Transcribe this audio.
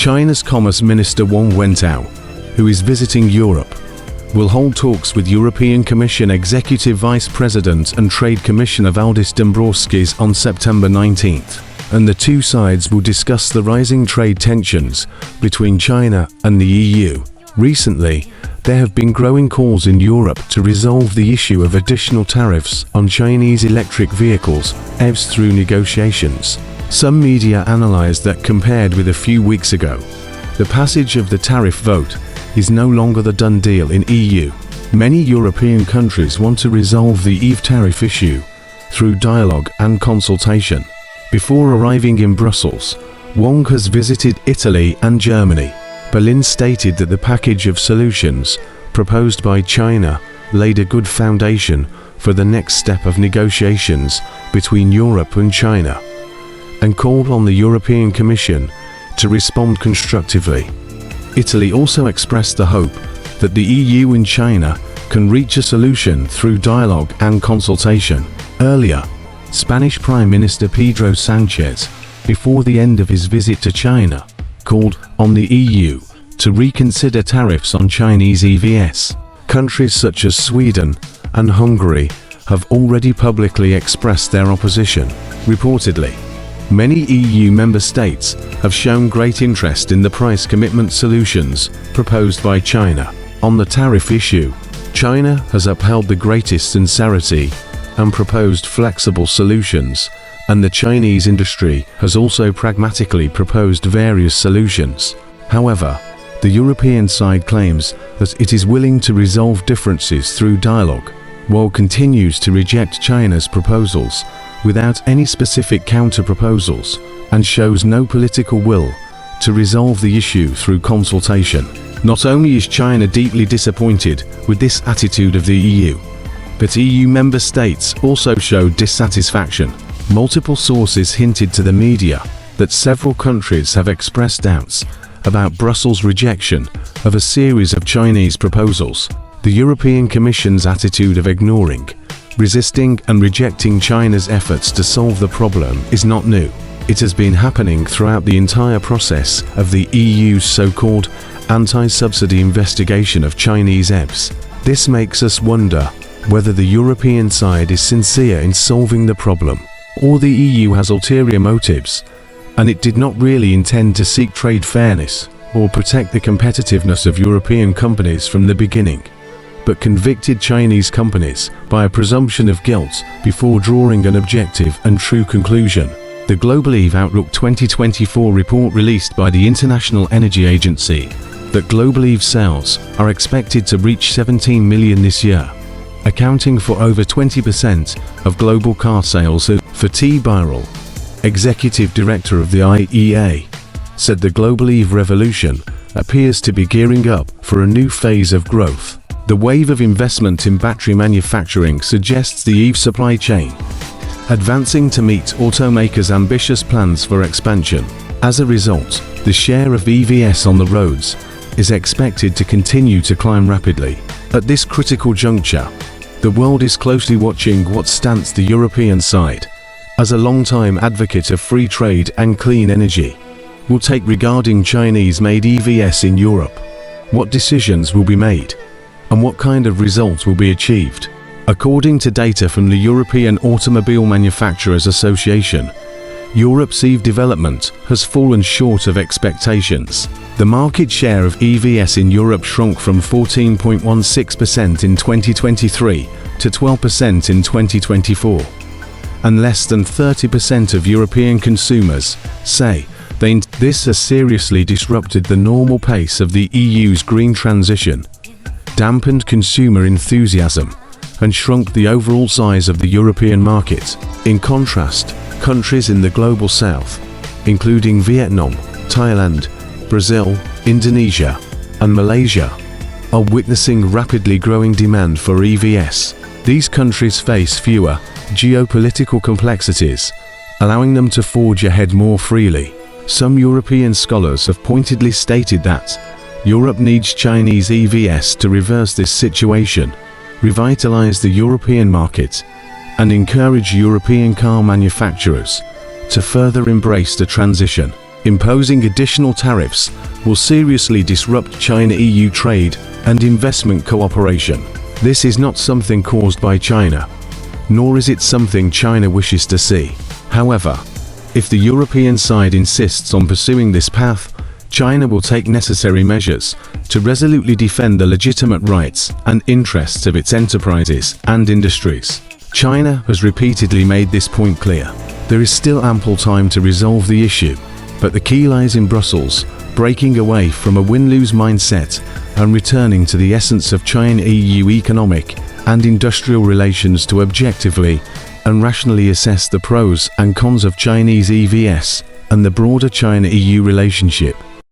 China's Commerce Minister Wang Wentao, who is visiting Europe, will hold talks with European Commission Executive Vice President and Trade Commissioner Valdis Dombrovskis on September 19th, and the two sides will discuss the rising trade tensions between China and the EU. Recently, there have been growing calls in Europe to resolve the issue of additional tariffs on Chinese electric vehicles, EVs, through negotiations. Some media analyzed that compared with a few weeks ago, the passage of the tariff vote is no longer the done deal in EU. Many European countries want to resolve the EV tariff issue through dialogue and consultation. Before arriving in Brussels, Wang has visited Italy and Germany. Berlin stated that the package of solutions proposed by China laid a good foundation for the next step of negotiations between Europe and China, and called on the European Commission to respond constructively. Italy also expressed the hope that the EU and China can reach a solution through dialogue and consultation. Earlier, Spanish Prime Minister Pedro Sanchez, before the end of his visit to China, called on the EU to reconsider tariffs on Chinese EVs. Countries such as Sweden and Hungary have already publicly expressed their opposition. Reportedly, many EU member states have shown great interest in the price commitment solutions proposed by China. On the tariff issue, China has upheld the greatest sincerity and proposed flexible solutions, and the Chinese industry has also pragmatically proposed various solutions. However, the European side claims that it is willing to resolve differences through dialogue, while continues to reject China's proposals without any specific counter-proposals, and shows no political will to resolve the issue through consultation. Not only is China deeply disappointed with this attitude of the EU, but EU member states also showed dissatisfaction. Multiple sources hinted to the media that several countries have expressed doubts about Brussels' rejection of a series of Chinese proposals. The European Commission's attitude of ignoring, resisting and rejecting China's efforts to solve the problem is not new. It has been happening throughout the entire process of the EU's so-called anti-subsidy investigation of Chinese EVs. This makes us wonder whether the European side is sincere in solving the problem, or the EU has ulterior motives, and it did not really intend to seek trade fairness or protect the competitiveness of European companies from the beginning, but convicted Chinese companies by a presumption of guilt before drawing an objective and true conclusion. The Global EV Outlook 2024 report released by the International Energy Agency that global EV sales are expected to reach 17 million this year, accounting for over 20% of global car sales. Fatih Birol, executive director of the IEA, said the global EV revolution appears to be gearing up for a new phase of growth. The wave of investment in battery manufacturing suggests the EV supply chain advancing to meet automakers' ambitious plans for expansion. As a result, the share of EVs on the roads is expected to continue to climb rapidly. At this critical juncture, the world is closely watching what stance the European side, as a long-time advocate of free trade and clean energy, will take regarding Chinese-made EVs in Europe. What decisions will be made, and what kind of results will be achieved? According to data from the European Automobile Manufacturers Association, Europe's EV development has fallen short of expectations. The market share of EVs in Europe shrunk from 14.16% in 2023 to 12% in 2024, and less than 30% of European consumers say this has seriously disrupted the normal pace of the EU's green transition, dampened consumer enthusiasm, and shrunk the overall size of the European market. In contrast, countries in the global south, including Vietnam, Thailand, Brazil, Indonesia, and Malaysia, are witnessing rapidly growing demand for EVs. These countries face fewer geopolitical complexities, allowing them to forge ahead more freely. Some European scholars have pointedly stated that Europe needs Chinese EVs to reverse this situation, revitalize the European market, and encourage European car manufacturers to further embrace the transition. Imposing additional tariffs will seriously disrupt China-EU trade and investment cooperation. This is not something caused by China, nor is it something China wishes to see. However, if the European side insists on pursuing this path, China will take necessary measures to resolutely defend the legitimate rights and interests of its enterprises and industries. China has repeatedly made this point clear. There is still ample time to resolve the issue, but the key lies in Brussels breaking away from a win-lose mindset and returning to the essence of China-EU economic and industrial relations to objectively and rationally assess the pros and cons of Chinese EVS and the broader China-EU relationship.